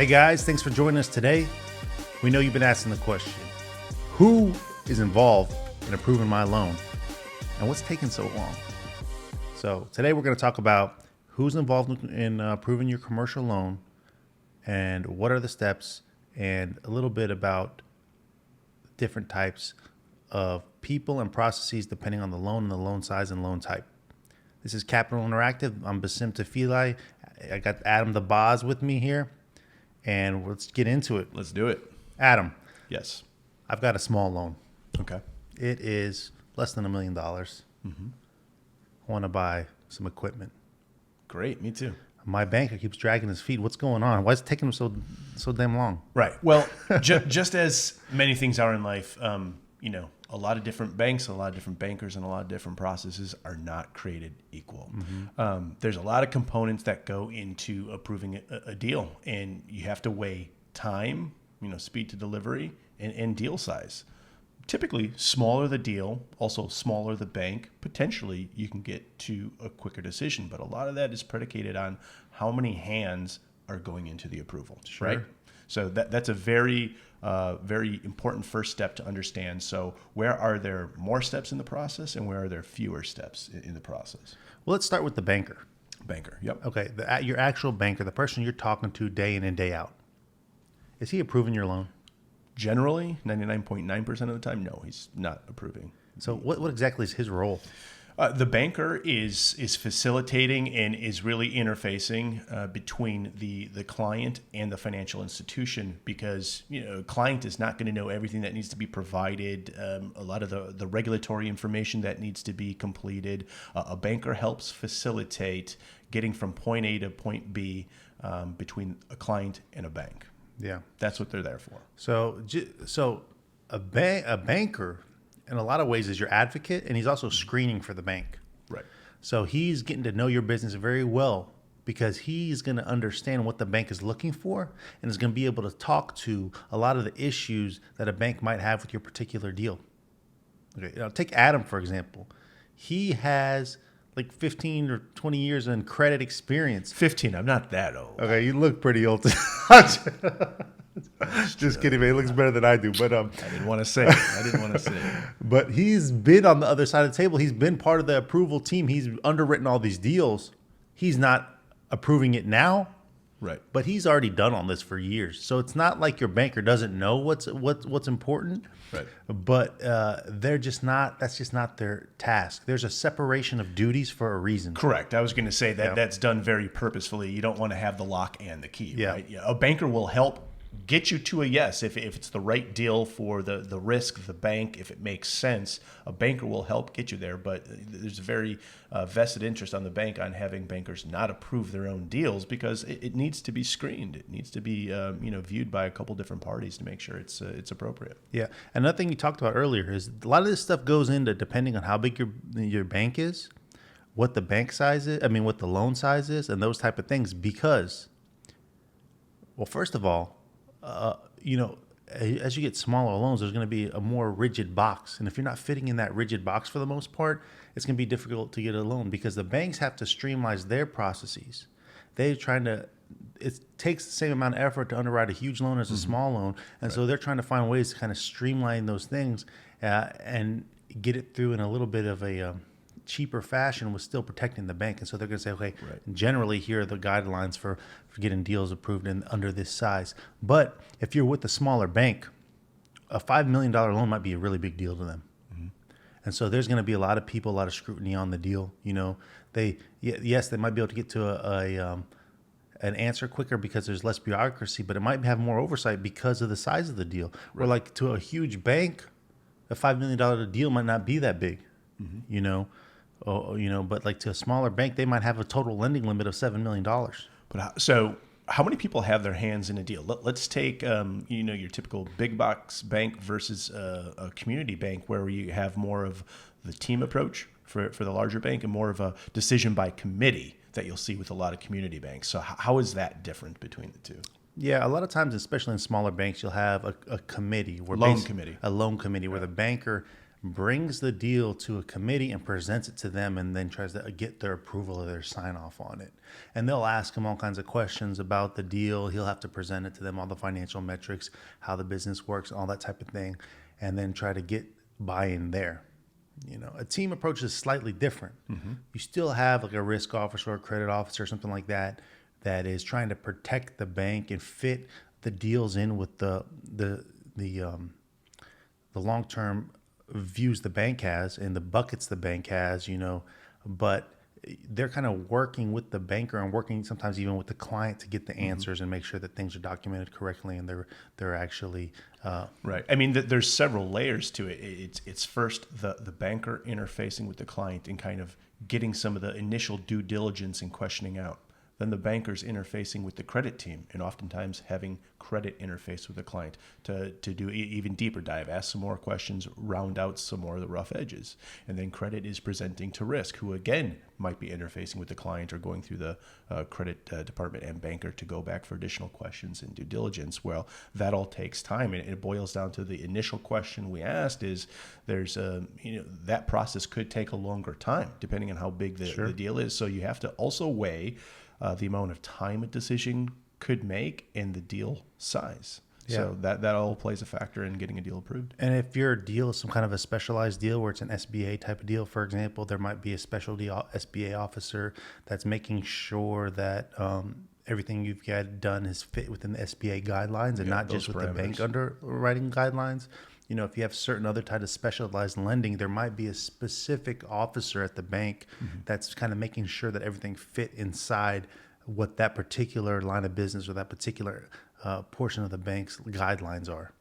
Hey guys, thanks for joining us today. We know you've been asking the question, who is involved in approving my loan and what's taking so long? So today we're going to talk about who's involved in approving your commercial loan and what are the steps and a little bit about different types of people and processes depending on the loan and the loan size and loan type. This is Capital Interactive. I'm Besim Tafilaj. I got Adam the Boz with me here, and let's get into it. Let's do it. Adam. Yes. I've got a small loan. Okay. It is less than $1 million. Mm-hmm. I want to buy some equipment. Great. Me too. My banker keeps dragging his feet. What's going on? Why is it taking him so damn long? Right. Well, just as many things are in life, a lot of different banks, a lot of different bankers, and a lot of different processes are not created equal. Mm-hmm. There's a lot of components that go into approving a deal, and you have to weigh time, speed to delivery, and deal size. Typically, smaller the deal, also smaller the bank, potentially you can get to a quicker decision. But a lot of that is predicated on how many hands are going into the approval, Sure. right? So that's a very important first step to understand. So where are there more steps in the process and where are there fewer steps in the process? Well, let's start with the banker. Banker, yep. Okay, your actual banker, the person you're talking to day in and day out. Is he approving your loan? Generally, 99.9% of the time, no, he's not approving. So what exactly is his role? The banker is facilitating and is really interfacing between the client and the financial institution, because client is not going to know everything that needs to be provided, a lot of the regulatory information that needs to be completed. A banker helps facilitate getting from point A to point B between a client and a bank. Yeah, that's what they're there for. So a banker, in a lot of ways, is your advocate, and he's also screening for the bank. Right. So he's getting to know your business very well because he's going to understand what the bank is looking for and is going to be able to talk to a lot of the issues that a bank might have with your particular deal. Okay, take Adam, for example. He has like 15 or 20 years in credit experience. 15, I'm not that old. Okay, you look pretty old. Just kidding, man. He looks better than I do. But I didn't want to say it. But he's been on the other side of the table. He's been part of the approval team. He's underwritten all these deals. He's not approving it now. Right. But he's already done all this for years. So it's not like your banker doesn't know what's important. Right. But that's just not their task. There's a separation of duties for a reason. Correct. I was going to say that that's done very purposefully. You don't want to have the lock and the key, right? Yeah. A banker will help get you to a yes if it's the right deal for the risk, the bank, if it makes sense. A banker will help get you there, but there's a very vested interest on the bank on having bankers not approve their own deals because it needs to be screened. It needs to be viewed by a couple different parties to make sure it's appropriate. Yeah. Another thing you talked about earlier is a lot of this stuff goes into depending on how big your bank is, what the bank size is, what the loan size is, and those type of things. Because, well, first of all, as you get smaller loans, there's going to be a more rigid box. And if you're not fitting in that rigid box for the most part, it's going to be difficult to get a loan because the banks have to streamline their processes. It takes the same amount of effort to underwrite a huge loan as a small loan. And so they're trying to find ways to kind of streamline those things and get it through in a little bit of a cheaper fashion with still protecting the bank. And so they're going to say, okay, generally here are the guidelines for getting deals approved under this size. But if you're with a smaller bank, a $5 million loan might be a really big deal to them. Mm-hmm. And so there's going to be a lot of people, a lot of scrutiny on the deal. They might be able to get to an answer quicker because there's less bureaucracy, but it might have more oversight because of the size of the deal. Right. Where like to a huge bank, a $5 million deal might not be that big, but like to a smaller bank, they might have a total lending limit of $7 million. But so how many people have their hands in a deal? Let's take, your typical big box bank versus a community bank where you have more of the team approach for the larger bank and more of a decision by committee that you'll see with a lot of community banks. So how is that different between the two? Yeah, a lot of times, especially in smaller banks, you'll have a committee. A loan committee where the banker brings the deal to a committee and presents it to them, and then tries to get their approval or their sign off on it. And they'll ask him all kinds of questions about the deal. He'll have to present it to them, all the financial metrics, how the business works, all that type of thing, and then try to get buy-in there. A team approach is slightly different. You still have like a risk officer or credit officer or something like that is trying to protect the bank and fit the deals in with the long-term views the bank has and the buckets the bank has, but they're kind of working with the banker and working sometimes even with the client to get the answers and make sure that things are documented correctly and they're actually right. I mean, there's several layers to it. It's first the banker interfacing with the client and kind of getting some of the initial due diligence and questioning out. Then the banker's interfacing with the credit team and oftentimes having credit interface with the client to do even deeper dive, ask some more questions, round out some more of the rough edges. And then credit is presenting to risk, who again might be interfacing with the client or going through the credit department and banker to go back for additional questions and due diligence. Well, that all takes time, and it boils down to the initial question we asked is there's that process could take a longer time depending on how big the deal is. So you have to also weigh the amount of time a decision could make and the deal size. Yeah. So that all plays a factor in getting a deal approved. And if your deal is some kind of a specialized deal where it's an SBA type of deal, for example, there might be a specialty SBA officer that's making sure that everything you've got done is fit within the SBA guidelines and not just with the bank underwriting guidelines. If you have certain other type of specialized lending, there might be a specific officer at the bank that's kind of making sure that everything fit inside what that particular line of business or that particular portion of the bank's guidelines are.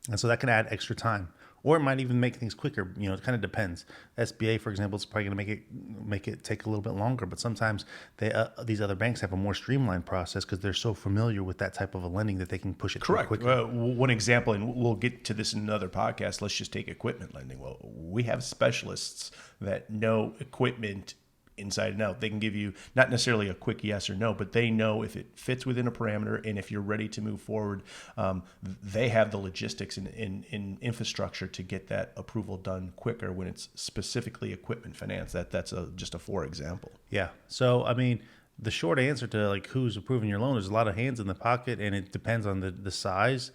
And so that can add extra time. Or it might even make things quicker. It kind of depends. SBA, for example, is probably going to make it take a little bit longer. But sometimes these other banks have a more streamlined process because they're so familiar with that type of a lending that they can push it correct quicker. One example, and we'll get to this in another podcast. Let's just take equipment lending. Well, we have specialists that know equipment inside and out. They can give you not necessarily a quick yes or no, but they know if it fits within a parameter and if you're ready to move forward. They have the logistics and infrastructure to get that approval done quicker when it's specifically equipment finance. That's just a for example. Yeah. So, I mean, the short answer to like who's approving your loan, there's a lot of hands in the pocket, and it depends on the size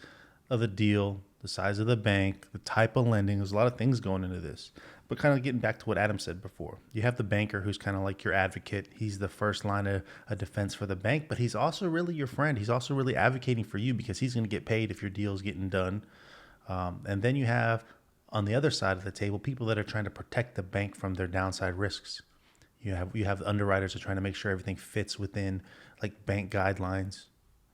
of the deal, the size of the bank, the type of lending. There's a lot of things going into this. But kind of getting back to what Adam said before, you have the banker who's kind of like your advocate. He's the first line of defense for the bank, but he's also really your friend. He's also really advocating for you because he's going to get paid if your deal is getting done. And then you have on the other side of the table people that are trying to protect the bank from their downside risks. You have the underwriters who are trying to make sure everything fits within like bank guidelines.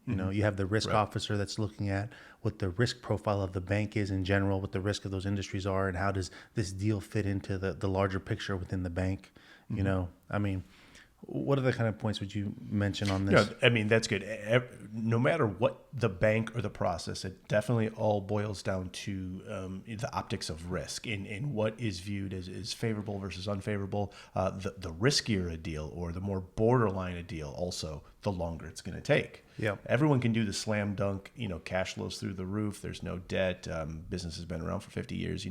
You have the risk officer that's looking at what the risk profile of the bank is in general, what the risk of those industries are, and how does this deal fit into the larger picture within the bank. I mean, what other kind of points would you mention on this? I mean, that's good. No matter what the bank or the process, it definitely all boils down to the optics of risk and what is viewed as favorable versus unfavorable. The riskier a deal or the more borderline a deal, also, the longer it's going to take. Yeah. Everyone can do the slam dunk, cash flows through the roof. There's no debt. Business has been around for 50 years.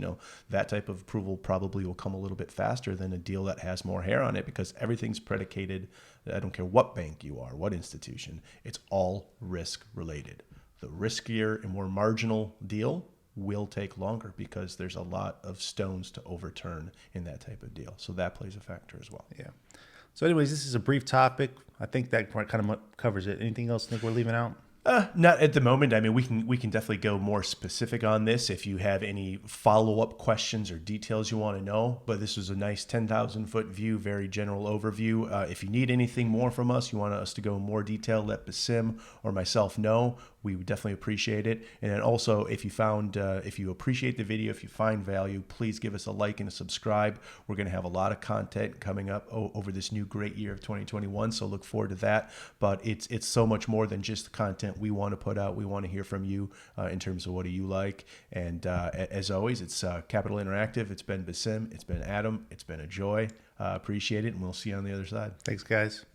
That type of approval probably will come a little bit faster than a deal that has more hair on it because everything's predicated. I don't care what bank you are, what institution, it's all risk related. The riskier and more marginal deal will take longer because there's a lot of stones to overturn in that type of deal. So that plays a factor as well. Yeah. So anyways, this is a brief topic. I think that part kind of covers it. Anything else you think we're leaving out? Not at the moment. I mean, we can definitely go more specific on this if you have any follow-up questions or details you want to know. But this was a nice 10,000-foot view, very general overview. If you need anything more from us, you want us to go in more detail, let Besim or myself know. We would definitely appreciate it. And then also, if you appreciate the video, if you find value, please give us a like and a subscribe. We're going to have a lot of content coming up over this new great year of 2021. So look forward to that. But it's so much more than just the content we want to put out. We want to hear from you in terms of what do you like. And as always, it's Capital Interactive. It's been Besim. It's been Adam. It's been a joy. Appreciate it. And we'll see you on the other side. Thanks, guys.